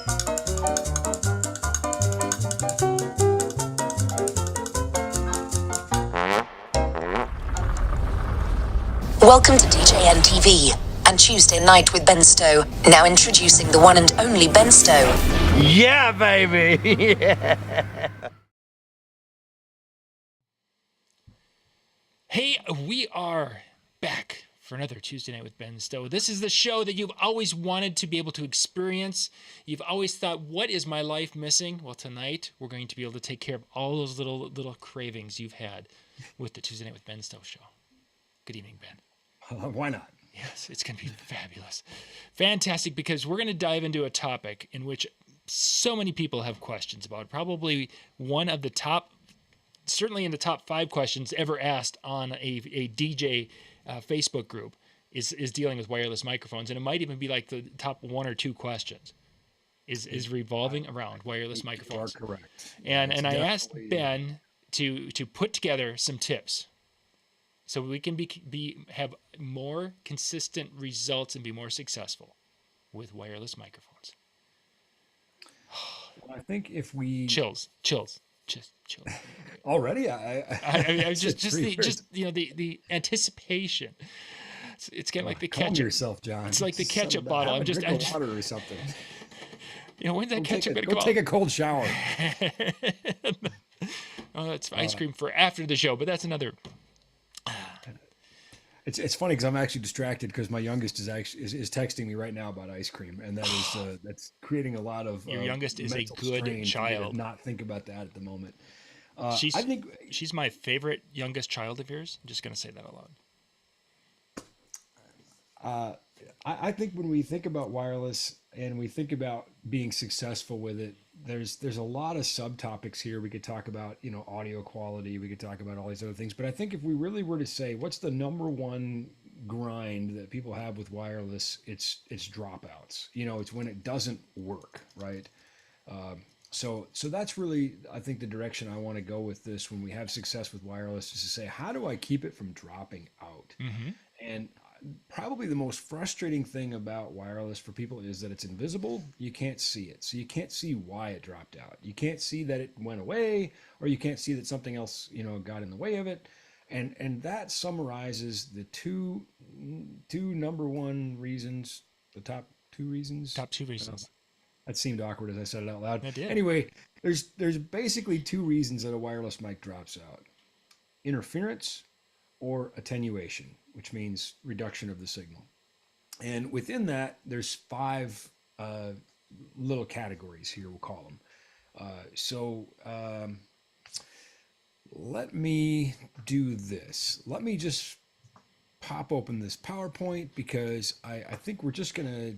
Welcome to DJNTV and Tuesday Night with Ben Stowe. Now introducing the one and only Ben Stowe. Yeah, baby! Yeah. Hey, we are back for another Tuesday Night with Ben Stowe. This is the show that you've always wanted to be able to experience. You've always thought, what is my life missing? Well, tonight we're going to be able to take care of all those little cravings you've had with the Tuesday Night with Ben Stowe show. Good evening, Ben. Why not? Yes, it's going to be fabulous. Fantastic, because we're going to dive into a topic in which so many people have questions about. Probably one of the top, certainly in the top 5 questions ever asked on a DJ Facebook group is dealing with wireless microphones. And it might even be like the top 1 or 2 questions is revolving around wireless microphones. You are correct. And I asked Ben to put together some tips so we can have more consistent results and be more successsul with wireless microphones. Well, I think if we chills. Already, I just the anticipation. It's kind of like the ketchup. Calm yourself, John. It's like the ketchup bottle. I'm just water or something. When's that ketchup gonna go take a cold shower. Oh, that's ice cream for after the show, but that's another. It's funny because I'm actually distracted because my youngest is texting me right now about ice cream, and that is that's creating a lot of. Your youngest is a good child. Not think about that at the moment. I think she's my favorite youngest child of yours. I'm just going to say that aloud. I think when we think about wireless and we think about being successful with it, there's a lot of subtopics here. We could talk about, audio quality. We could talk about all these other things. But I think if we really were to say what's the number one grind that people have with wireless, it's dropouts. It's when it doesn't work, right? So that's really, I think, the direction I want to go with this when we have success with wireless is to say, how do I keep it from dropping out? Mm-hmm. And probably the most frustrating thing about wireless for people is that it's invisible. You can't see it. So you can't see why it dropped out. You can't see that it went away, or you can't see that something else, got in the way of it. And that summarizes the two number one reasons, the top 2 reasons. Top 2 reasons. That seemed awkward as I said it out loud. It did. Anyway, there's basically 2 reasons that a wireless mic drops out: interference or attenuation, which means reduction of the signal. And within that, there's 5 little categories here, we'll call them. Let me do this. Let me just pop open this PowerPoint because I think we're just going to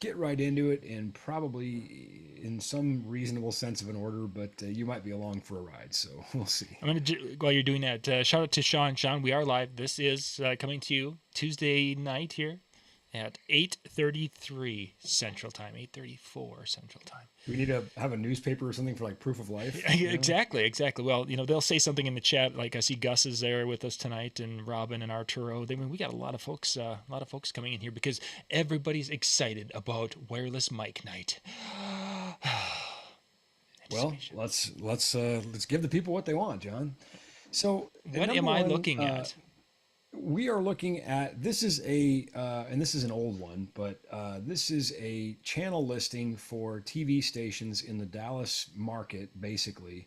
get right into it, and probably in some reasonable sense of an order, but you might be along for a ride, so we'll see. I'm going to, while you're doing that, shout out to Sean. Sean, we are live. This is coming to you Tuesday night here at 8:33 Central Time, 8:34 Central Time. We need to have a newspaper or something for like proof of life. Exactly. Well, they'll say something in the chat. Like I see Gus is there with us tonight, and Robin and Arturo. We got a lot of folks coming in here because everybody's excited about wireless mic night. Well, let's give the people what they want, John. So what am I looking at? We are looking at, this is and this is an old one, but this is a channel listing for TV stations in the Dallas market, basically.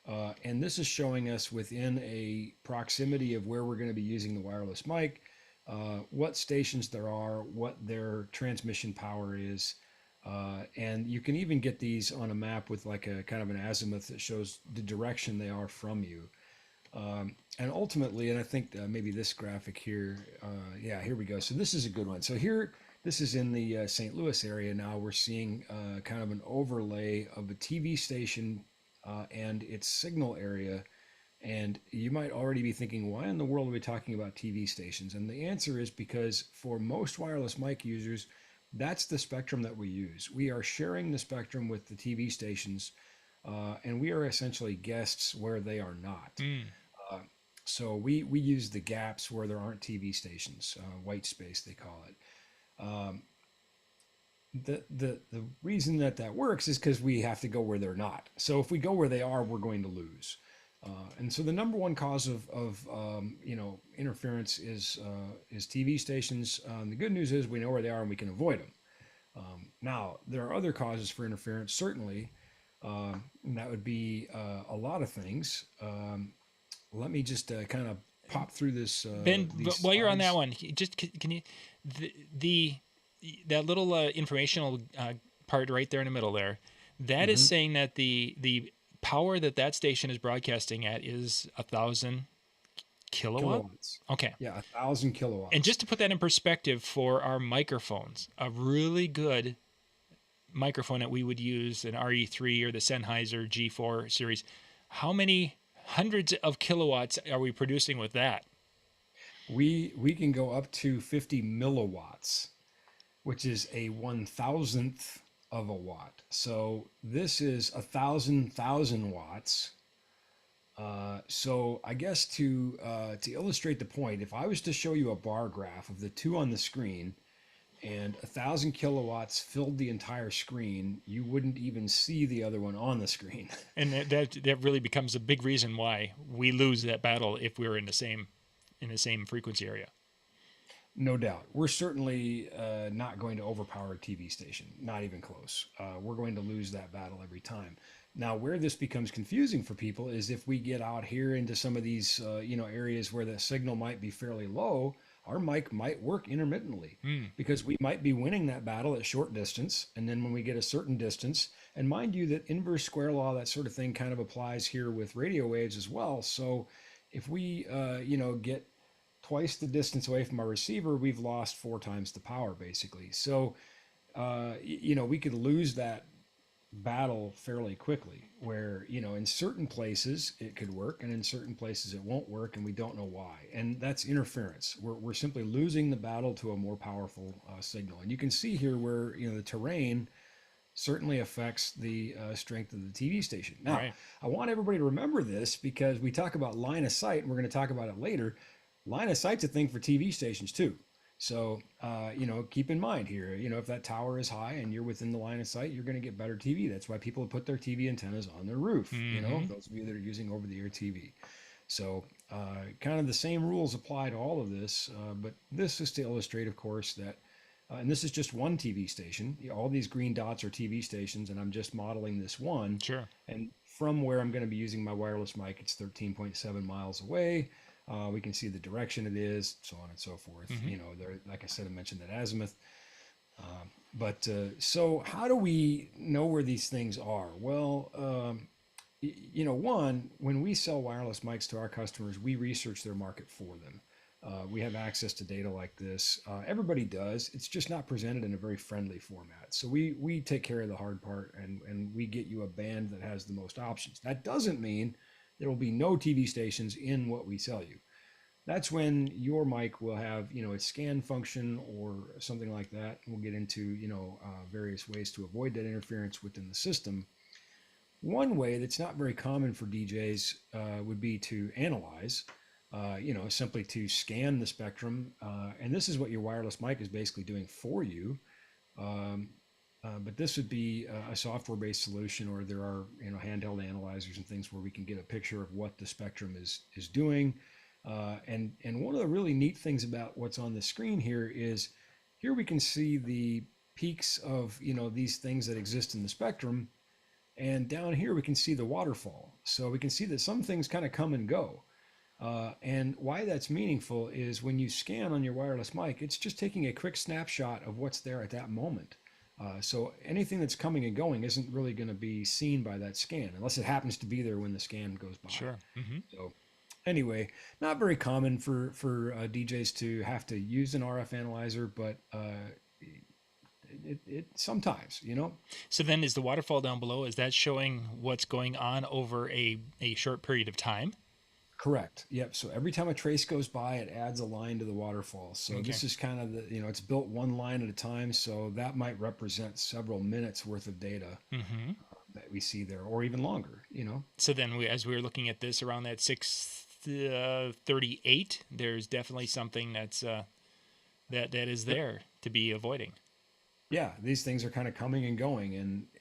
And this is showing us within a proximity of where we're going to be using the wireless mic, what stations there are, what their transmission power is. And you can even get these on a map with like a kind of an azimuth that shows the direction they are from you. And ultimately, and I think maybe this graphic here, here we go. So this is a good one. So here, this is in the St. Louis area. Now we're seeing kind of an overlay of a TV station and its signal area. And you might already be thinking, why in the world are we talking about TV stations? And the answer is because for most wireless mic users, that's the spectrum that we use. We are sharing the spectrum with the TV stations, and we are essentially guests where they are not. So we use the gaps where there aren't TV stations, white space they call it. the reason that works is because we have to go where they're not. So if we go where they are, we're going to lose. And so the number one cause of interference is TV stations. The good news is we know where they are and we can avoid them. Now there are other causes for interference, certainly, and that would be a lot of things. Let me just kind of pop through this. Ben, while you're on that slides. one, just can you the that little informational part right there in the middle there, that is Mhm. saying that the power that station is broadcasting at is 1,000 kilowatt. Kilowatts. Okay. Yeah, 1,000 And kilowatts. just to put that in perspective for our microphones, a really good microphone that we would use, an RE3 or the Sennheiser G4 series, how many hundreds of kilowatts are we producing with that? We can go up to 50 milliwatts, which is a 1,000th of a watt. So this is 1,000 watts. So I guess to illustrate the point, if I was to show you a bar graph of the two on the screen, and 1,000 kilowatts filled the entire screen, you wouldn't even see the other one on the screen. And that really becomes a big reason why we lose that battle if we're in the same frequency area. No doubt. We're certainly not going to overpower a TV station, not even close. We're going to lose that battle every time. Now, where this becomes confusing for people is if we get out here into some of these, areas where the signal might be fairly low, our mic might work intermittently because we might be winning that battle at short distance. And then when we get a certain distance, and mind you, that inverse square law, that sort of thing kind of applies here with radio waves as well. So if we, get twice the distance away from our receiver, we've lost four times the power basically. So, we could lose that battle fairly quickly where, in certain places it could work and in certain places it won't work and we don't know why. And that's interference. We're simply losing the battle to a more powerful signal. And you can see here where, the terrain certainly affects the strength of the TV station. Now, Right. I want everybody to remember this because we talk about line of sight and we're going to talk about it later. Line of sight's a thing for TV stations too. So, keep in mind here, if that tower is high and you're within the line of sight, you're going to get better TV. That's why people put their TV antennas on their roof, those of you that are using over the air TV. So, kind of the same rules apply to all of this, but this is to illustrate, of course, that, and this is just one TV station. All these green dots are TV stations, and I'm just modeling this one. Sure. And from where I'm going to be using my wireless mic, it's 13.7 miles away. We can see the direction it is, so on and so forth. There, like I said, I mentioned that azimuth. So how do we know where these things are? Well, one, when we sell wireless mics to our customers, we research their market for them. We have access to data like this. Everybody does. It's just not presented in a very friendly format. So we take care of the hard part and we get you a band that has the most options. That doesn't mean there will be no TV stations in what we sell you. That's when your mic will have, its scan function or something like that. We'll get into, various ways to avoid that interference within the system. One way that's not very common for DJs would be to analyze, simply to scan the spectrum. And this is what your wireless mic is basically doing for you. But this would be a software-based solution, or there are handheld analyzers and things where we can get a picture of what the spectrum is doing. And one of the really neat things about what's on the screen here is here we can see the peaks of these things that exist in the spectrum, and down here we can see the waterfall. So we can see that some things kind of come and go. And why that's meaningful is when you scan on your wireless mic, it's just taking a quick snapshot of what's there at that moment. So anything that's coming and going isn't really going to be seen by that scan unless it happens to be there when the scan goes by. Sure. So anyway, not very common for DJs to have to use an RF analyzer, but it sometimes, So then is the waterfall down below, is that showing what's going on over a short period of time? Correct. Yep. So every time a trace goes by, it adds a line to the waterfall. So this is kind of the, it's built one line at a time. So that might represent several minutes worth of data that we see there, or even longer, So then as we were looking at this around that 638, there's definitely something that's that is there to be avoiding. yeah, these things are kind of coming and going,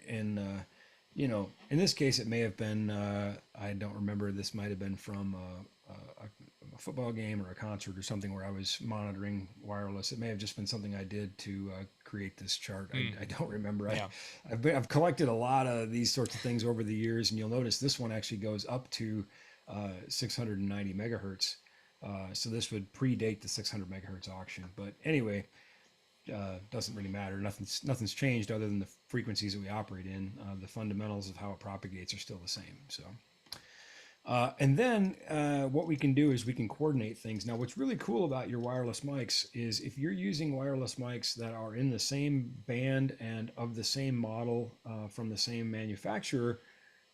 and you know, in this case, it may have been I don't remember. This might have been from a football game or a concert or something where I was monitoring wireless. It may have just been something I did to create this chart. I don't remember. Yeah. I've collected a lot of these sorts of things over the years, and you'll notice this one actually goes up to 690 megahertz. So this would predate the 600 megahertz auction. But anyway, doesn't really matter. Nothing's changed other than the frequencies that we operate in. The fundamentals of how it propagates are still the same. So, and then what we can do is we can coordinate things. Now, what's really cool about your wireless mics is if you're using wireless mics that are in the same band and of the same model from the same manufacturer,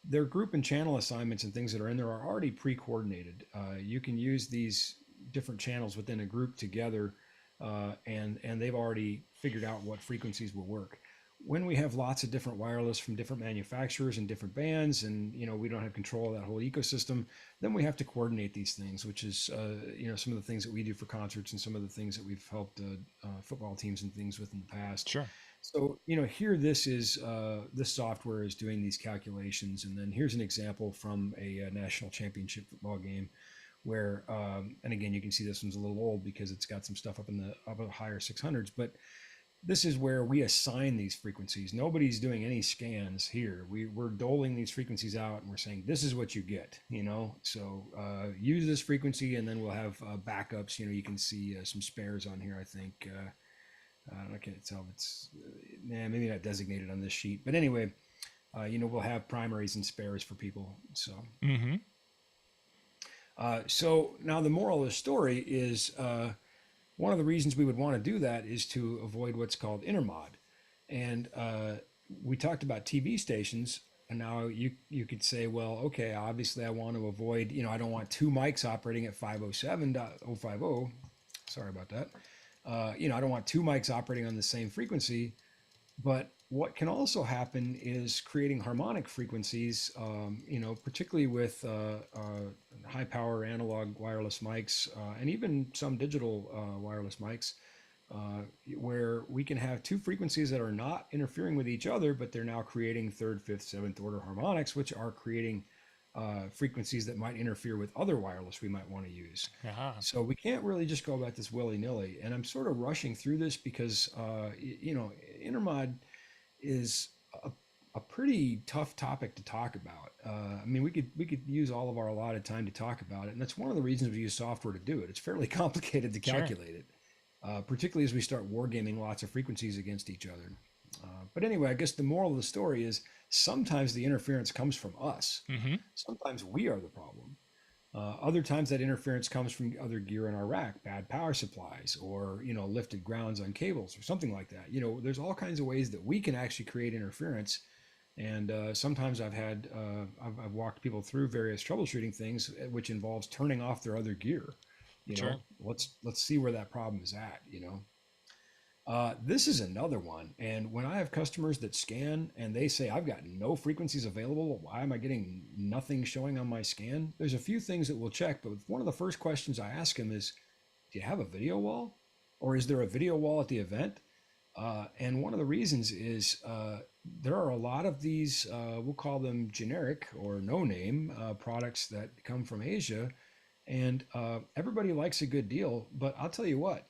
their group and channel assignments and things that are in there are already pre-coordinated. You can use these different channels within a group together, and they've already figured out what frequencies will work. When we have lots of different wireless from different manufacturers and different bands, and you know we don't have control of that whole ecosystem, then we have to coordinate these things, which is you know some of the things that we do for concerts and some of the things that we've helped football teams and things with in the past. Sure. So, you know, here this is this software is doing these calculations, and then here's an example from a national championship football game where, and again, you can see this one's a little old because it's got some stuff up in the higher 600s, but this is where we assign these frequencies. Nobody's doing any scans here. We're doling these frequencies out, and we're saying this is what you get. You know, so use this frequency, and then we'll have backups. You know, you can see some spares on here. I think. I can't tell if it's maybe not designated on this sheet, but anyway, you know, we'll have primaries and spares for people. So, so now the moral of the story is one of the reasons we would want to do that is to avoid what's called intermod. And we talked about TV stations, and now you could say, well, okay, obviously I want to avoid, you know, I don't want two mics operating at 507.050. Sorry about that. You know, I don't want two mics operating on the same frequency, but what can also happen is creating harmonic frequencies, you know, particularly with high power analog wireless mics and even some digital wireless mics, where we can have two frequencies that are not interfering with each other, but they're now creating third, fifth, seventh order harmonics, which are creating frequencies that might interfere with other wireless we might want to use. So we can't really just go about this willy-nilly. And I'm sort of rushing through this because, you know, intermod is a pretty tough topic to talk about. I mean, we could use all of our allotted time to talk about it. And that's one of the reasons we use software to do it. It's fairly complicated to calculate it, particularly as we start wargaming lots of frequencies against each other. But anyway, I guess the moral of the story is sometimes the interference comes from us. Sometimes we are the problem. Other times that interference comes from other gear in our rack, bad power supplies, or, you know, lifted grounds on cables or something like that. You know, there's all kinds of ways that we can actually create interference. And sometimes I've walked people through various troubleshooting things, which involves turning off their other gear. You know, let's see where that problem is at, you know. This is another one. And when I have customers that scan and they say, I've got no frequencies available, why am I getting nothing showing on my scan? There's a few things that we'll check, but one of the first questions I ask them is, do you have a video wall? Or is there a video wall at the event? And one of the reasons is there are a lot of these, we'll call them generic or no-name products that come from Asia. And everybody likes a good deal, but I'll tell you what,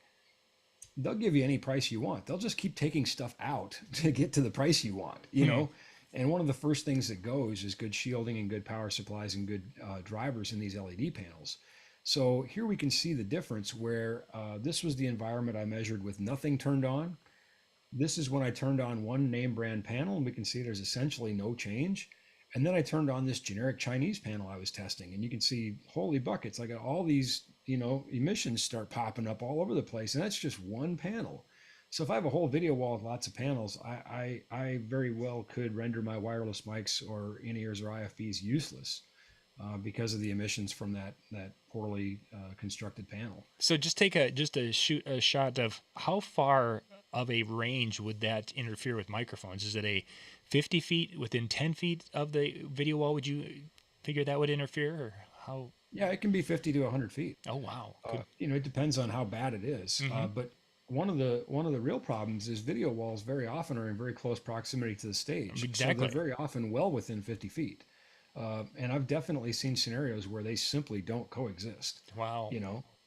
they'll give you any price you want. They'll just keep taking stuff out to get to the price you want, you know? And one of the first things that goes is good shielding and good power supplies and good drivers in these LED panels. So here we can see the difference where this was the environment I measured with nothing turned on. This is when I turned on one name brand panel, and we can see there's essentially no change. And then I turned on this generic Chinese panel I was testing, and you can see, holy buckets, I got all these, you know, emissions start popping up all over the place, and that's just one panel. So if I have a whole video wall with lots of panels, I very well could render my wireless mics or in-ears or IFBs useless because of the emissions from that poorly constructed panel. So just take a shot of how far of a range would that interfere with microphones? Is it a 50 feet within 10 feet of the video wall? Would you figure that would interfere, or how? Yeah, it can be 50 to 100 feet. Oh, wow. You know, it depends on how bad it is. But one of the real problems is video walls very often are in very close proximity to the stage. So Exactly. they're very often well within 50 feet. And I've definitely seen scenarios where they simply don't coexist. Wow.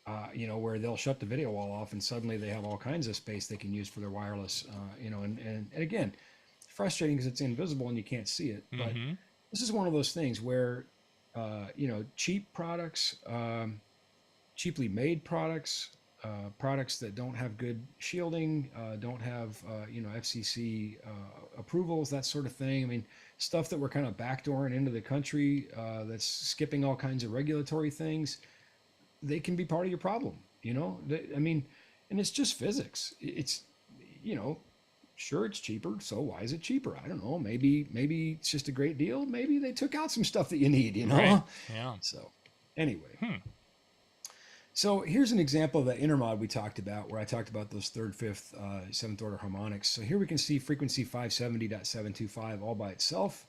Where they'll shut the video wall off and suddenly they have all kinds of space they can use for their wireless. And again, it's frustrating because it's invisible and you can't see it. But Mm-hmm. this is one of those things where, cheap products, cheaply made products, products that don't have good shielding, don't have FCC approvals, that sort of thing. I mean, stuff that we're kind of backdooring into the country, that's skipping all kinds of regulatory things. They can be part of your problem. I mean, and it's just physics. It's sure it's cheaper, so why is it cheaper? I don't know. Maybe it's just a great deal. Maybe they took out some stuff that you need. Right. Yeah. So anyway. So here's an example of that intermod we talked about, where I talked about those third, fifth, seventh order harmonics. So here we can see frequency 570.725 all by itself.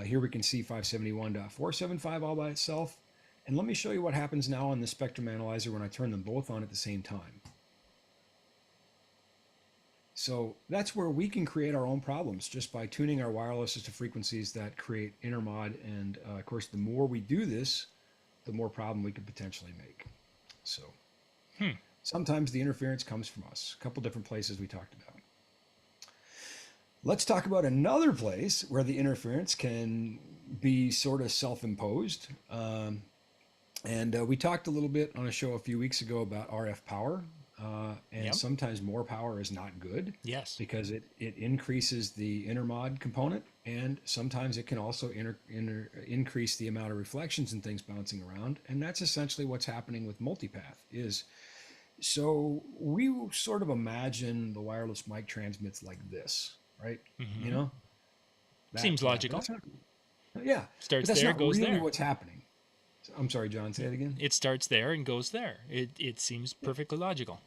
Here we can see 571.475 all by itself. And let me show you what happens now on the spectrum analyzer when I turn them both on at the same time. So that's where we can create our own problems just by tuning our wirelesses to frequencies that create intermod. And of course, the more we do this, the more problem we could potentially make. So sometimes the interference comes from us. A couple different places we talked about. Let's talk about another place where the interference can be sort of self-imposed. And we talked a little bit on a show a few weeks ago about RF power. And Yep. sometimes more power is not good. Yes. Because it increases the intermod component, and sometimes it can also increase the amount of reflections and things bouncing around. And that's essentially what's happening with multipath. So we sort of imagine the wireless mic transmits like this, right? Mm-hmm. That- Seems yeah, logical. but that's not- yeah. Starts but that's there, not goes really there. what's happening. I'm sorry, John, say it again. It starts there and goes there. It seems perfectly logical.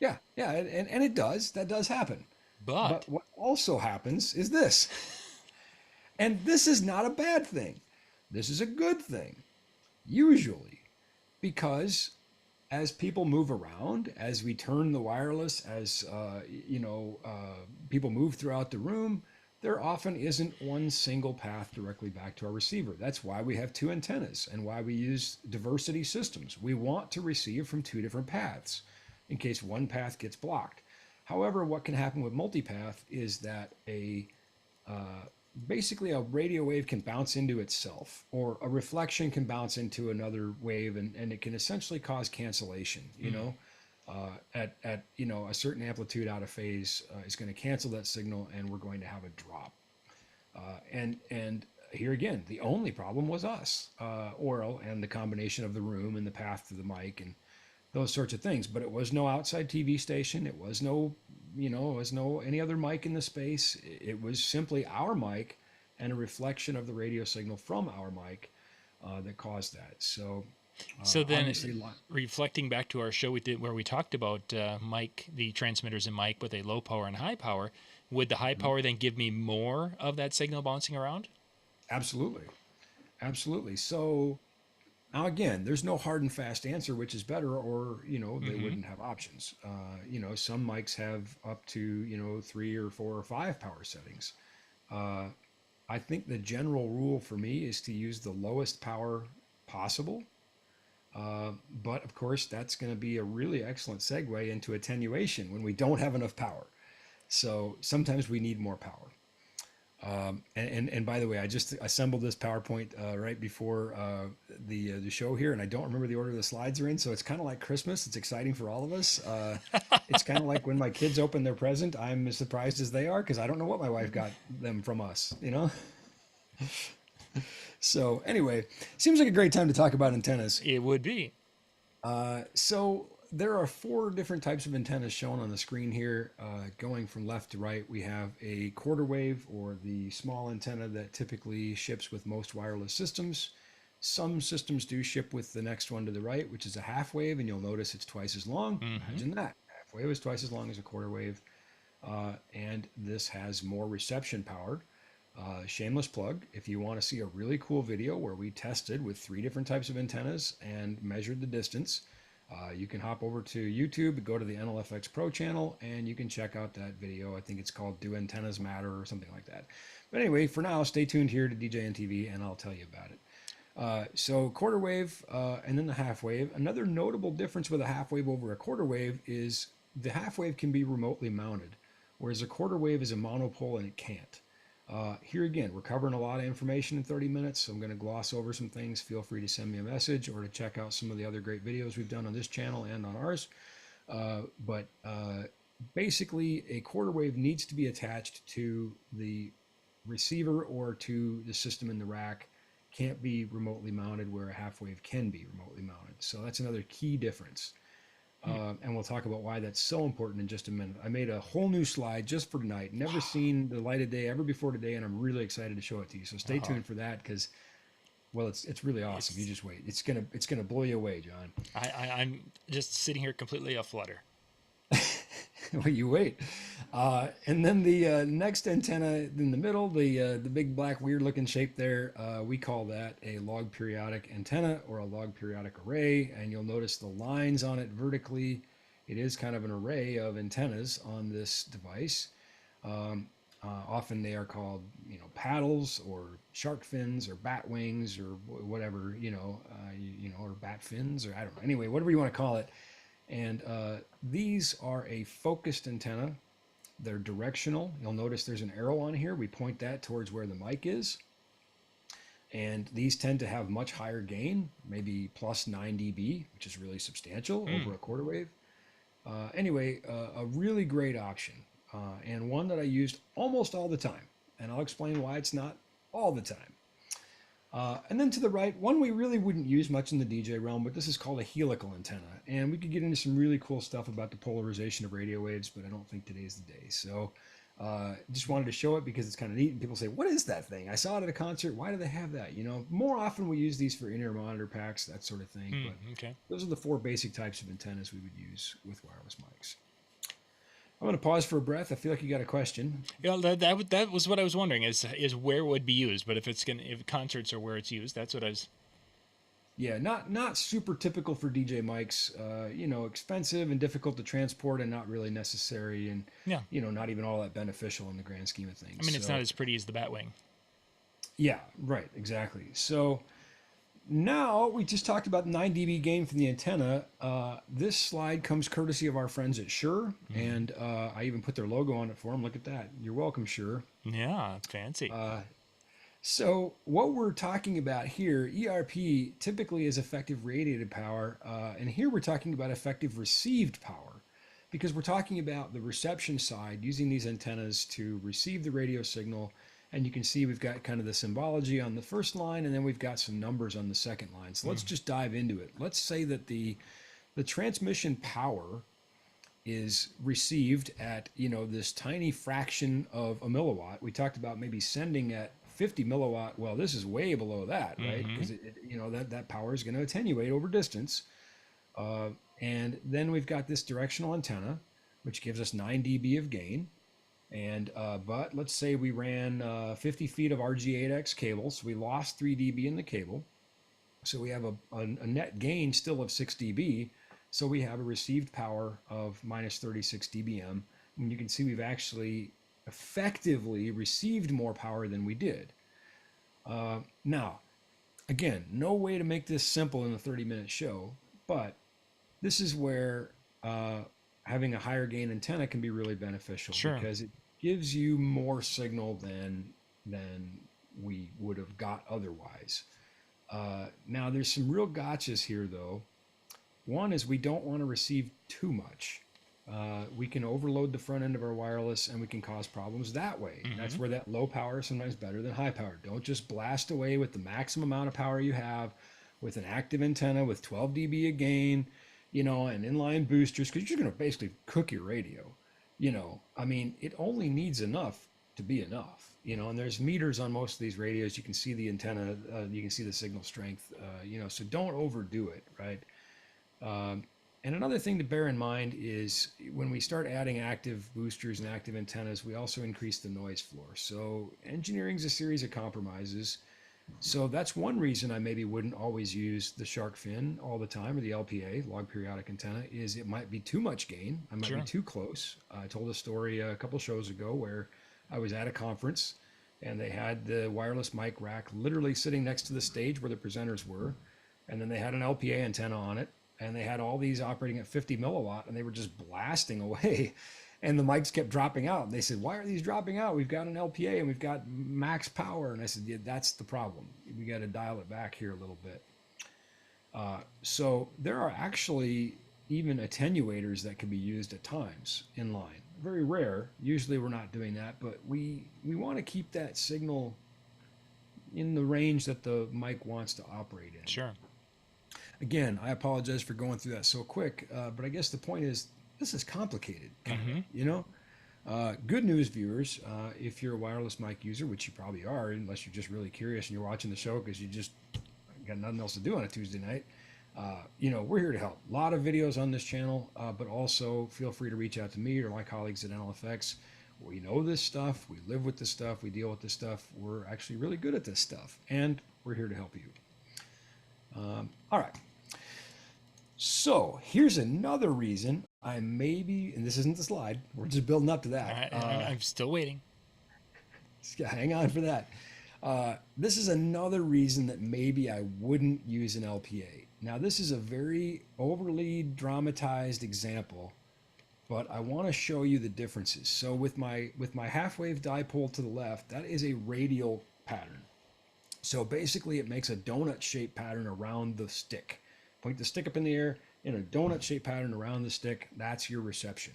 Yeah, and it does. That does happen. But What also happens is this. And this is not a bad thing. This is a good thing, usually, because as people move around, as we turn the wireless, as people move throughout the room, there often isn't one single path directly back to our receiver. That's why we have two antennas and why we use diversity systems. We want to receive from two different paths in case one path gets blocked. However, what can happen with multipath is that basically a radio wave can bounce into itself, or a reflection can bounce into another wave, and it can essentially cause cancellation. At a certain amplitude out of phase is going to cancel that signal, and we're going to have a drop. And here again, the only problem was us, Oral, and the combination of the room and the path to the mic and those sorts of things. But it was no outside TV station. It was no any other mic in the space. It was simply our mic and a reflection of the radio signal from our mic that caused that. So then, obviously, reflecting back to our show we did where we talked about the transmitters in mic with a low power and high power, would the high power then give me more of that signal bouncing around? Absolutely. So now again, there's no hard and fast answer which is better, or they wouldn't have options. Some mics have up to 3 or 4 or 5 power settings. I think the general rule for me is to use the lowest power possible. But of course, that's going to be a really excellent segue into attenuation when we don't have enough power. So sometimes we need more power. And by the way, I just assembled this PowerPoint right before the show here, and I don't remember the order the slides are in. So it's kind of like Christmas. It's exciting for all of us. It's kind of like when my kids open their present, I'm as surprised as they are because I don't know what my wife got them from us. So anyway, seems like a great time to talk about antennas. It would be. So there are 4 different types of antennas shown on the screen here. Going from left to right, we have a quarter wave, or the small antenna that typically ships with most wireless systems. Some systems do ship with the next one to the right, which is a half wave, and you'll notice it's twice as long. Imagine that. Half wave is twice as long as a quarter wave. And this has more reception power. Shameless plug, if you want to see a really cool video where we tested with 3 different types of antennas and measured the distance, You can hop over to YouTube, go to the NLFX Pro channel, and you can check out that video. I think it's called Do Antennas Matter or something like that. But anyway, for now, stay tuned here to DJNTV, and I'll tell you about it. So quarter wave and then the half wave. Another notable difference with a half wave over a quarter wave is the half wave can be remotely mounted, whereas a quarter wave is a monopole and it can't. Here again, we're covering a lot of information in 30 minutes, so I'm going to gloss over some things. Feel free to send me a message or to check out some of the other great videos we've done on this channel and on ours. Basically, a quarter wave needs to be attached to the receiver or to the system in the rack. Can't be remotely mounted, where a half wave can be remotely mounted. So that's another key difference. And we'll talk about why that's so important in just a minute. I made a whole new slide just for tonight. Never seen the light of day ever before today, and I'm really excited to show it to you. So stay tuned for that, because, well, it's really awesome. You just wait. It's gonna blow you away, John. I'm just sitting here completely aflutter. Well, you wait. And then the next antenna in the middle, the big black weird looking shape there, we call that a log periodic antenna or a log periodic array. And you'll notice the lines on it vertically. It is kind of an array of antennas on this device. Often they are called, paddles or shark fins or bat wings or whatever, or bat fins, or I don't know. Anyway, whatever you want to call it. And these are a focused antenna. They're directional. You'll notice there's an arrow on here. We point that towards where the mic is. And these tend to have much higher gain, maybe plus 9 dB, which is really substantial over a quarter wave. Anyway, a really great option, and one that I used almost all the time. And I'll explain why it's not all the time. And then to the right, one we really wouldn't use much in the DJ realm, but this is called a helical antenna. And we could get into some really cool stuff about the polarization of radio waves, but I don't think today's the day. So just wanted to show it because it's kind of neat. And people say, what is that thing? I saw it at a concert. Why do they have that? More often we use these for in-ear monitor packs, that sort of thing. But Okay. those are the 4 basic types of antennas we would use with wireless mics. I'm going to pause for a breath. I feel like you got a question. Yeah, that was what I was wondering is where it would be used. But if concerts are where it's used, that's what I was. Yeah, not super typical for DJ mics. Expensive and difficult to transport, and not really necessary, and not even all that beneficial in the grand scheme of things. I mean, it's not as pretty as the Batwing. Yeah, right, exactly. So now we just talked about 9 dB gain from the antenna. This slide comes courtesy of our friends at Shure, and I even put their logo on it for them. Look at that. You're welcome, Shure. Yeah, fancy. So what we're talking about here, ERP typically is effective radiated power, and here we're talking about effective received power, because we're talking about the reception side, using these antennas to receive the radio signal. And you can see we've got kind of the symbology on the first line, and then we've got some numbers on the second line. So let's just dive into it. Let's say that the transmission power is received at, this tiny fraction of a milliwatt. We talked about maybe sending at 50 milliwatt. Well, this is way below that, right? Because that power is going to attenuate over distance. And then we've got this directional antenna, which gives us 9 dB of gain. And but let's say we ran 50 feet of RG8X cable, so we lost 3 dB in the cable. So we have a net gain still of 6 dB. So we have a received power of minus 36 dBm. And you can see we've actually effectively received more power than we did. Now, again, no way to make this simple in a 30-minute show, but this is where having a higher gain antenna can be really beneficial, because it gives you more signal than we would have got otherwise. Now, there's some real gotchas here, though. One is we don't want to receive too much. We can overload the front end of our wireless, and we can cause problems that way. That's where that low power is sometimes better than high power. Don't just blast away with the maximum amount of power you have with an active antenna with 12 dB of gain, and inline boosters, because you're going to basically cook your radio. I mean, it only needs enough to be enough, and there's meters on most of these radios. You can see the antenna, you can see the signal strength, so don't overdo it, right? And another thing to bear in mind is when we start adding active boosters and active antennas, we also increase the noise floor. So engineering is a series of compromises. So that's one reason I maybe wouldn't always use the shark fin all the time, or the LPA, log periodic antenna, is it might be too much gain. I might be too close. I told a story a couple shows ago where I was at a conference and they had the wireless mic rack literally sitting next to the stage where the presenters were. And then they had an LPA antenna on it, and they had all these operating at 50 milliwatt, and they were just blasting away. And the mics kept dropping out. And they said, why are these dropping out? We've got an LPA and we've got max power. And I said, yeah, that's the problem. We got to dial it back here a little bit. So there are actually even attenuators that can be used at times in line. Very rare. Usually we're not doing that, but we want to keep that signal in the range that the mic wants to operate in. Sure. Again, I apologize for going through that so quick, but I guess the point is, this is complicated, you know? Good news, viewers, if you're a wireless mic user, which you probably are, unless you're just really curious and you're watching the show because you just got nothing else to do on a Tuesday night, you know, we're here to help. A lot of videos on this channel, but also feel free to reach out to me or my colleagues at NLFX. We know this stuff. We live with this stuff. We deal with this stuff. We're actually really good at this stuff, and we're here to help you. All right. So here's another reason I maybe, and this isn't the slide, we're just building up to that. I'm still waiting. Hang on for that. This is another reason that maybe I wouldn't use an LPA. Now, this is a very overly dramatized example, but I want to show you the differences. So with my half-wave dipole to the left, that is a radial pattern. So basically, it makes a donut-shaped pattern around the stick. Point the stick up in the air in a donut-shaped pattern around the stick. That's your reception,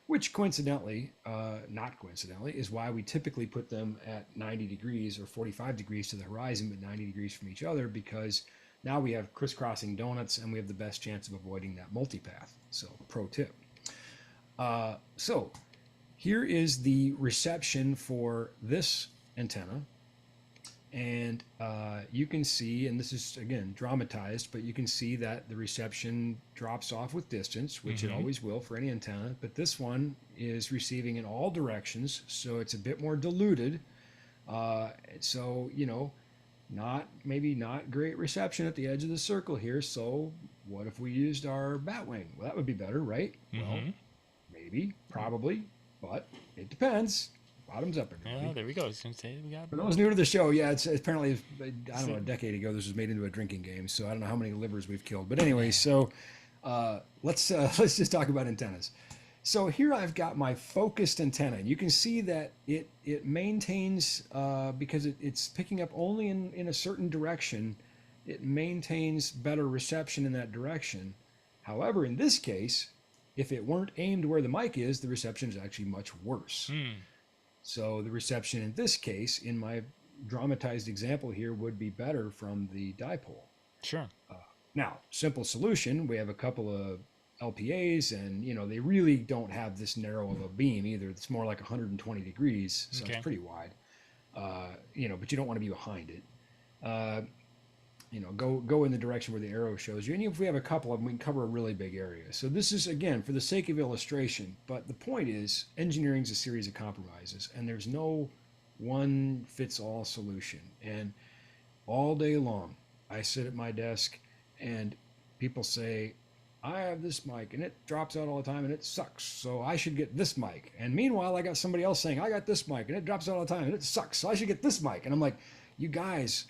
which coincidentally, not coincidentally, is why we typically put them at 90 degrees or 45 degrees to the horizon, but 90 degrees from each other, because now we have crisscrossing donuts and we have the best chance of avoiding that multipath. So, pro tip. So here is the reception for this antenna. And you can see, and this is, again, dramatized, but you can see that the reception drops off with distance, which it always will for any antenna. But this one is receiving in all directions, so it's a bit more diluted. So, you know, maybe not great reception at the edge of the circle here. So what if we used our bat wing? Well, that would be better, right? Well, maybe, probably, but it depends. Bottoms up, everybody. Yeah, there we go. I was going to say we got. For those new to the show, yeah, it's apparently, I don't know, a decade ago this was made into a drinking game, so I don't know how many livers we've killed. But anyway, so let's just talk about antennas. So here I've got my focused antenna, and you can see that it maintains, because it's picking up only in a certain direction, it maintains better reception in that direction. However, in this case, if it weren't aimed where the mic is, the reception is actually much worse. So the reception in this case, in my dramatized example here, would be better from the dipole. Sure. Now, simple solution, we have a couple of LPAs, and you know they really don't have this narrow of a beam either. It's more like 120 degrees, so it's pretty wide. You know, but you don't want to be behind it. You know, go in the direction where the arrow shows you. And if we have a couple of them, we can cover a really big area. So this is, again, for the sake of illustration, but the point is engineering is a series of compromises, and there's no one fits all solution. And all day long, I sit at my desk and people say, I have this mic and it drops out all the time and it sucks, so I should get this mic. And meanwhile, I got somebody else saying, I got this mic and it drops out all the time and it sucks, so I should get this mic. And I'm like, you guys,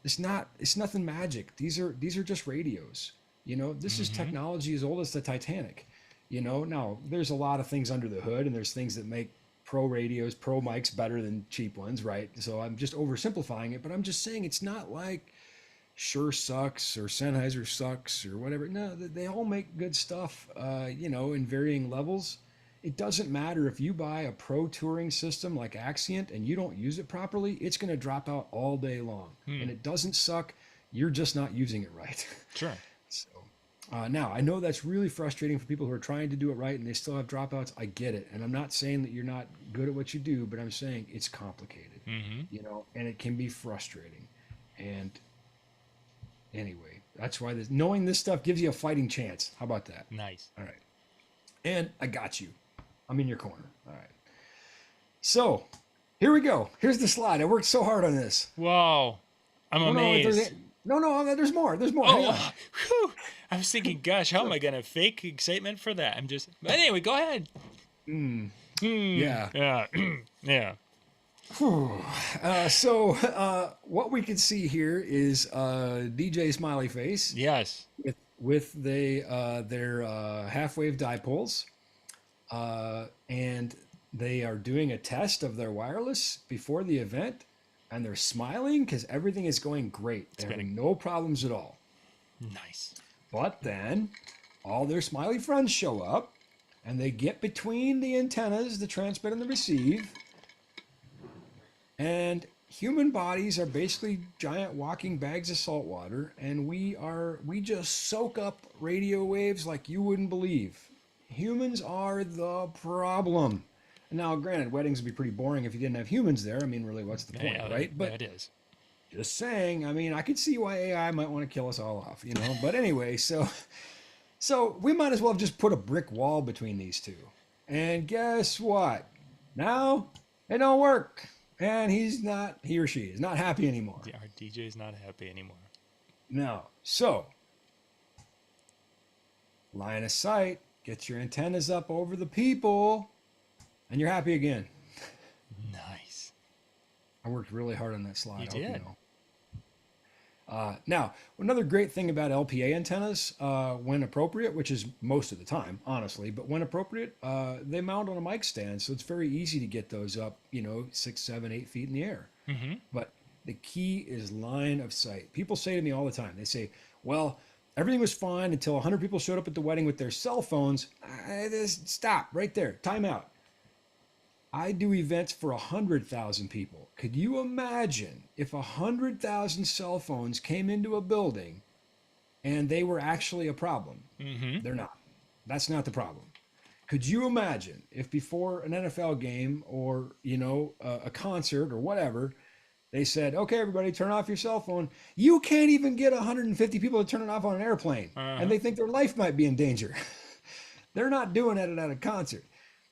it's nothing magic. These are just radios. You know, this is technology as old as the Titanic. You know, now there's a lot of things under the hood, and there's things that make pro radios, pro mics better than cheap ones, right? So I'm just oversimplifying it, but I'm just saying it's not like Shure sucks or Sennheiser sucks or whatever. No, they all make good stuff, you know, in varying levels. It doesn't matter if you buy a pro touring system like Axient and you don't use it properly, it's going to drop out all day long. And it doesn't suck. You're just not using it right. Sure. So now, I know that's really frustrating for people who are trying to do it right and they still have dropouts. I get it. And I'm not saying that you're not good at what you do, but I'm saying it's complicated, you know, and it can be frustrating. And anyway, that's why knowing this stuff gives you a fighting chance. How about that? Nice. All right. And I got you. I'm in your corner. All right. So here we go. Here's the slide. I worked so hard on this. Whoa. I'm No, no, amazed. there's more. There's more. Hang on. Oh, whew. I was thinking, gosh, how am I going to fake excitement for that? But anyway, go ahead. Yeah. Yeah. Yeah. What we can see here is DJ Smiley Face Yes. with their half-wave dipoles, and they are doing a test of their wireless before the event, and they're smiling because everything is going great. They're having no problems at all. Nice. But then all their smiley friends show up, and they get between the antennas, the transmit and the receive. And human bodies are basically giant walking bags of salt water, and we just soak up radio waves like you wouldn't believe. Humans are the problem. Now, granted, weddings would be pretty boring if you didn't have humans there. I mean, really, what's the point, right? But it is. just saying, I mean, I could see why AI might want to kill us all off, you know? But anyway, so we might as well have just put a brick wall between these two. And guess what? Now it don't work. And he or she is not happy anymore. Yeah, our DJ is not happy anymore. No. So, line of sight, get your antennas up over the people, and you're happy again. Nice. I worked really hard on that slide. You I hope did. you know. Now, another great thing about LPA antennas, when appropriate, which is most of the time, honestly, but when appropriate, they mount on a mic stand, so it's very easy to get those up, 6, 7, 8 feet in the air. Mm-hmm. But the key is line of sight. People say to me all the time, they say, well, everything was fine until 100 people showed up at the wedding with their cell phones. Stop right there. Time out. I do events for 100,000 people. Could you imagine if 100,000 cell phones came into a building and they were actually a problem? Mm-hmm. They're not. That's not the problem. Could you imagine if before an NFL game or, a concert or whatever, they said, okay, everybody, turn off your cell phone. You can't even get 150 people to turn it off on an airplane. And they think their life might be in danger. They're not doing it at a concert.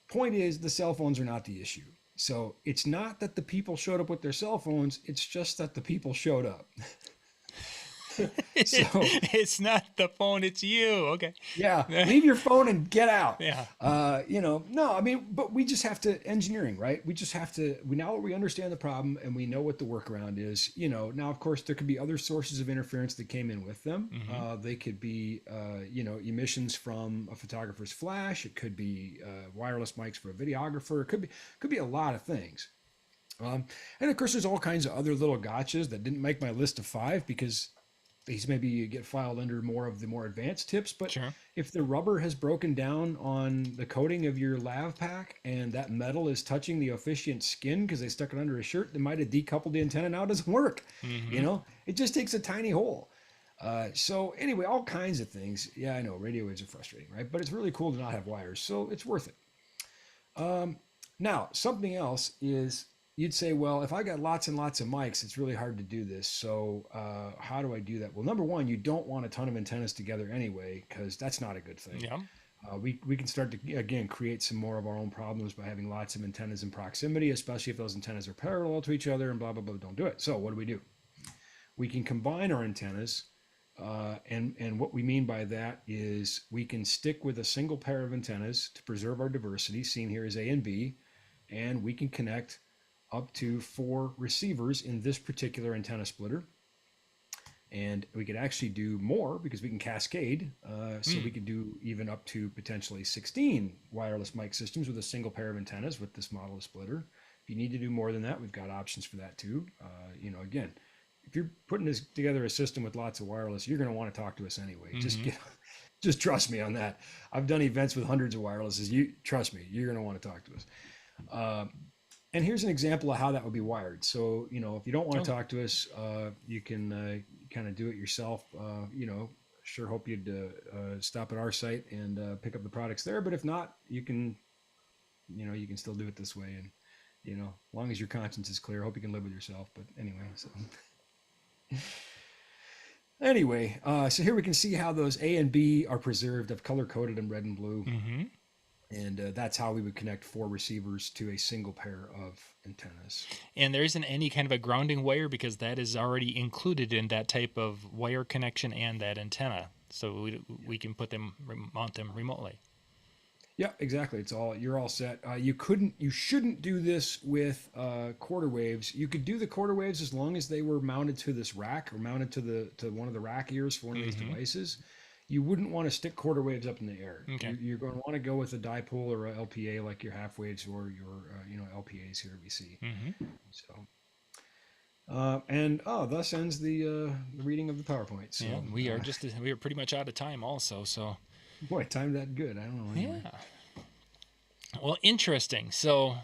Point is, the cell phones are not the issue. So it's not that the people showed up with their cell phones. It's just that the people showed up. So it's not the phone, it's you. Okay. Yeah, leave your phone and get out. Yeah. No, I mean, but we just have to engineering, right? We just have to. Now that we understand the problem and we know what the workaround is, Now, of course, there could be other sources of interference that came in with them. Mm-hmm. They could be, emissions from a photographer's flash. It could be wireless mics for a videographer. It could be a lot of things. And of course, there's all kinds of other little gotchas that didn't make my list of 5 because these maybe get filed under more of the more advanced tips. But Sure. If the rubber has broken down on the coating of your lav pack and that metal is touching the officiant's skin because they stuck it under a shirt, they might have decoupled the antenna. Now it doesn't work. Mm-hmm. It just takes a tiny hole. So anyway, all kinds of things. Yeah, I know radio waves are frustrating, right? But it's really cool to not have wires, so it's worth it. Now, something else is you'd say, well, if I got lots and lots of mics, it's really hard to do this. So how do I do that? Well, number one, you don't want a ton of antennas together anyway, because that's not a good thing. Yeah. We can start to, again, create some more of our own problems by having lots of antennas in proximity, especially if those antennas are parallel to each other and blah, blah, blah. Don't do it. So what do? We can combine our antennas. And what we mean by that is we can stick with a single pair of antennas to preserve our diversity, seen here as A and B, and we can connect up to 4 receivers in this particular antenna splitter. And we could actually do more because we can cascade. So we could do even up to potentially 16 wireless mic systems with a single pair of antennas with this model of splitter. If you need to do more than that, we've got options for that too. Again, if you're putting together a system with lots of wireless, you're going to want to talk to us anyway. Just trust me on that. I've done events with hundreds of wirelesses. Trust me, you're going to want to talk to us. And here's an example of how that would be wired. So, if you don't want to talk to us, you can kind of do it yourself. Sure hope you'd stop at our site and pick up the products there. But if not, you can still do it this way. And, as long as your conscience is clear, I hope you can live with yourself. But anyway, so here we can see how those A and B are preserved. I've color coded them red and blue. Mm-hmm. And that's how we would connect 4 receivers to a single pair of antennas. And there isn't any kind of a grounding wire because that is already included in that type of wire connection and that antenna. So we can mount them remotely. Yeah, exactly. It's all, you're all set. You shouldn't do this with quarter waves. You could do the quarter waves as long as they were mounted to this rack or mounted to one of the rack ears for one of these devices. You wouldn't want to stick quarter waves up in the air. Okay. You're going to want to go with a dipole or a LPA like your half waves or your LPAs here we see. So, thus ends the reading of the PowerPoint. So, yeah, we are pretty much out of time also. So, boy, timed that good. I don't know. Anyway. Yeah. Well, interesting. So,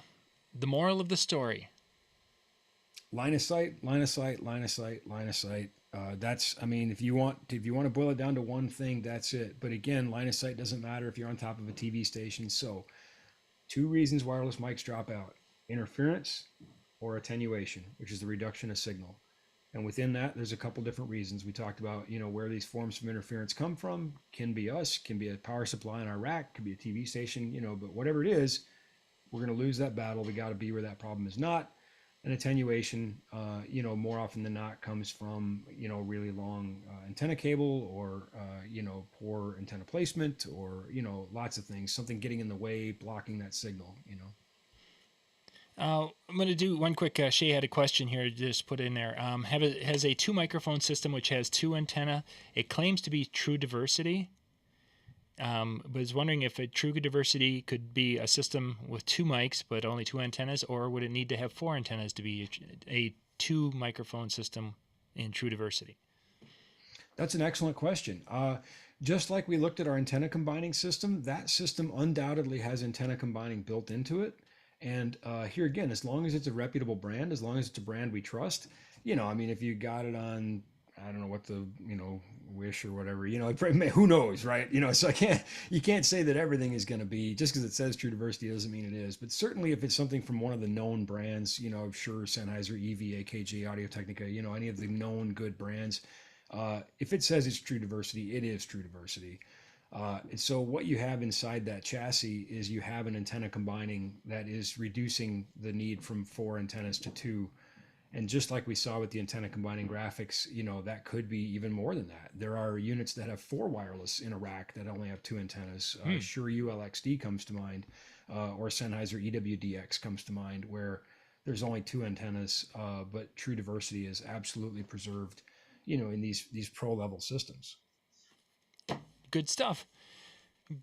the moral of the story: line of sight, line of sight, line of sight, line of sight. That's, I mean, if you want to boil it down to one thing, that's it. But again, line of sight doesn't matter if you're on top of a TV station. So 2 reasons wireless mics drop out: interference or attenuation, which is the reduction of signal. And within that, there's a couple different reasons. We talked about, where these forms of interference come from. Can be us, can be a power supply in our rack, could be a TV station, but whatever it is, we're going to lose that battle. We got to be where that problem is not. And attenuation, more often than not comes from, really long antenna cable or, poor antenna placement or, lots of things, something getting in the way, blocking that signal, I'm going to do one quick. Shay had a question here, just put in there. Has a 2 microphone system which has 2 antenna. It claims to be true diversity. But I was wondering if a true diversity could be a system with 2 mics but only 2 antennas, or would it need to have 4 antennas to be a 2 microphone system in true diversity? That's an excellent question. Just like we looked at our antenna combining system, that system undoubtedly has antenna combining built into it. And here again, as long as it's a reputable brand, as long as it's a brand we trust, if you got it on, I don't know what the, Wish or whatever, who knows, right? So you can't say that everything is going to be, just because it says true diversity doesn't mean it is. But certainly if it's something from one of the known brands, Shure, Sennheiser, EV, AKG, Audio-Technica, any of the known good brands, if it says it's true diversity, it is true diversity. And so what you have inside that chassis is you have an antenna combining that is reducing the need from 4 antennas to 2. And just like we saw with the antenna combining graphics, that could be even more than that. There are units that have 4 wireless in a rack that only have 2 antennas. Shure ULXD comes to mind, or Sennheiser EWDX comes to mind, where there's only 2 antennas, but true diversity is absolutely preserved, in these pro level systems. Good stuff.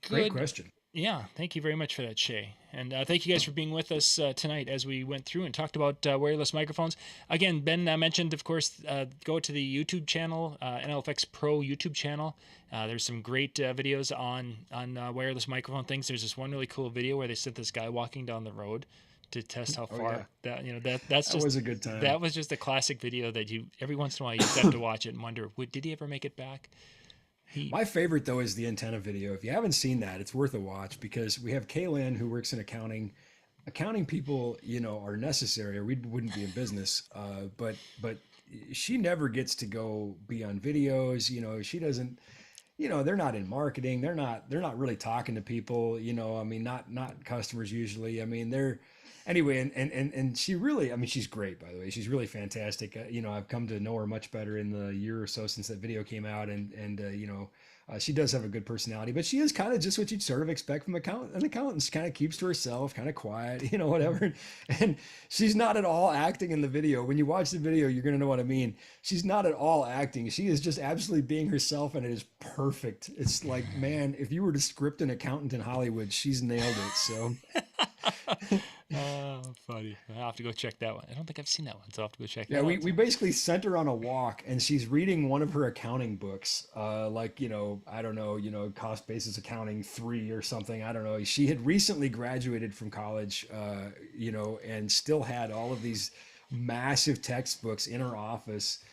Great question. Yeah, thank you very much for that, Shay. And thank you guys for being with us tonight as we went through and talked about wireless microphones. Again, Ben mentioned, of course, go to the YouTube channel, NLFX Pro YouTube channel. There's some great videos on wireless microphone things. There's this one really cool video where they sent this guy walking down the road to test how far that was a good time. That was just a classic video that you every once in a while you just have to watch it and wonder, did he ever make it back? My favorite, though, is the antenna video. If you haven't seen that, it's worth a watch because we have Kaylin, who works in accounting. Accounting people, are necessary or we wouldn't be in business. But she never gets to go be on videos. She doesn't, they're not in marketing. They're not really talking to people, not customers usually. Anyway, and she really, she's great, by the way. She's really fantastic. I've come to know her much better in the year or so since that video came out, and she does have a good personality, but she is kind of just what you'd sort of expect from an accountant. She kind of keeps to herself, kind of quiet, whatever. And she's not at all acting in the video. When you watch the video, you're going to know what I mean. She's not at all acting. She is just absolutely being herself, and it is perfect. It's like, man, if you were to script an accountant in Hollywood, she's nailed it. So. Oh, funny. I'll have to go check that one. I don't think I've seen that one, so I'll have to go check that out. one. Yeah, we basically sent her on a walk, and she's reading one of her accounting books, I don't know, Cost Basis Accounting 3 or something. I don't know. She had recently graduated from college, and still had all of these massive textbooks in her office.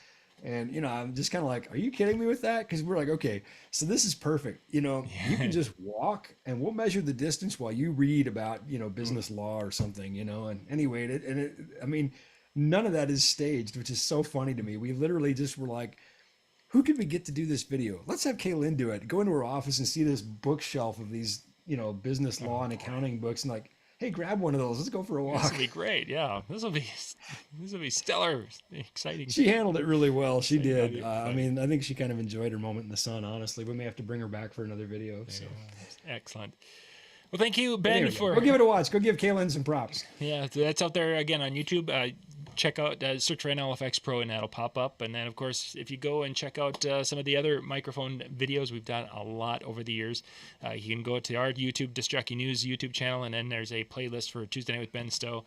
And, I'm just kind of like, are you kidding me with that? Because we're like, okay, so this is perfect. You can just walk and we'll measure the distance while you read about, business law or something, and anyway, none of that is staged, which is so funny to me. We literally just were like, who could we get to do this video? Let's have Kaylin do it. Go into her office and see this bookshelf of these, business law and accounting books and like, hey, grab one of those. Let's go for a This walk. will be great. Yeah, this will be stellar, exciting. She handled it really well. She That'd did. be I funny. mean, I think she kind of enjoyed her moment in the sun, honestly. We may have to bring her back for another video. So, Excellent. Well, thank you, but there Ben, we go. for Go give it a watch. Go give Kaylin some props. yeah. That's out there again on YouTube. Check out search for NLFX Pro and that'll pop up. And then of course, if you go and check out some of the other microphone videos, we've done a lot over the years. You can go to our YouTube Disc Jockey News YouTube channel, and then there's a playlist for Tuesday Night with Ben Stowe.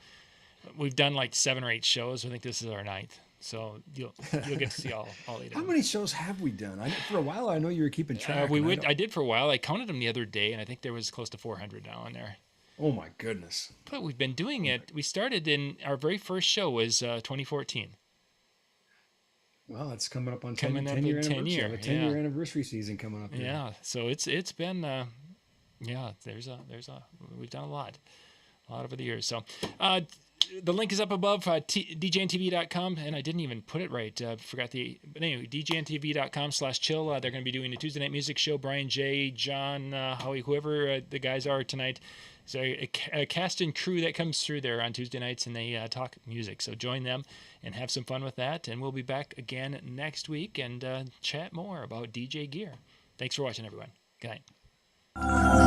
We've done like 7 or 8 shows. I think this is our 9th. So you'll get to see all 8 of How them. many shows have we done? For a while, I know you were keeping track. and I did for a while. I counted them the other day, and I think there was close to 400 now in there. Oh my goodness. But we've been doing it. We started in our very first show was 2014. Well, it's coming up on Coming 10 up year in 10 anniversary. year, A 10-year yeah. anniversary season coming up. Here. Yeah. So it's been we've done a lot over the years. So the link is up above, DJNTV.com, and I didn't even put it right. Forgot but anyway, DJNTV.com/chill. They're going to be doing a Tuesday night music show. Brian J, John, Howie, whoever the guys are tonight. So a cast and crew that comes through there on Tuesday nights, and they talk music. So join them and have some fun with that. And we'll be back again next week and chat more about DJ gear. Thanks for watching, everyone. Good night.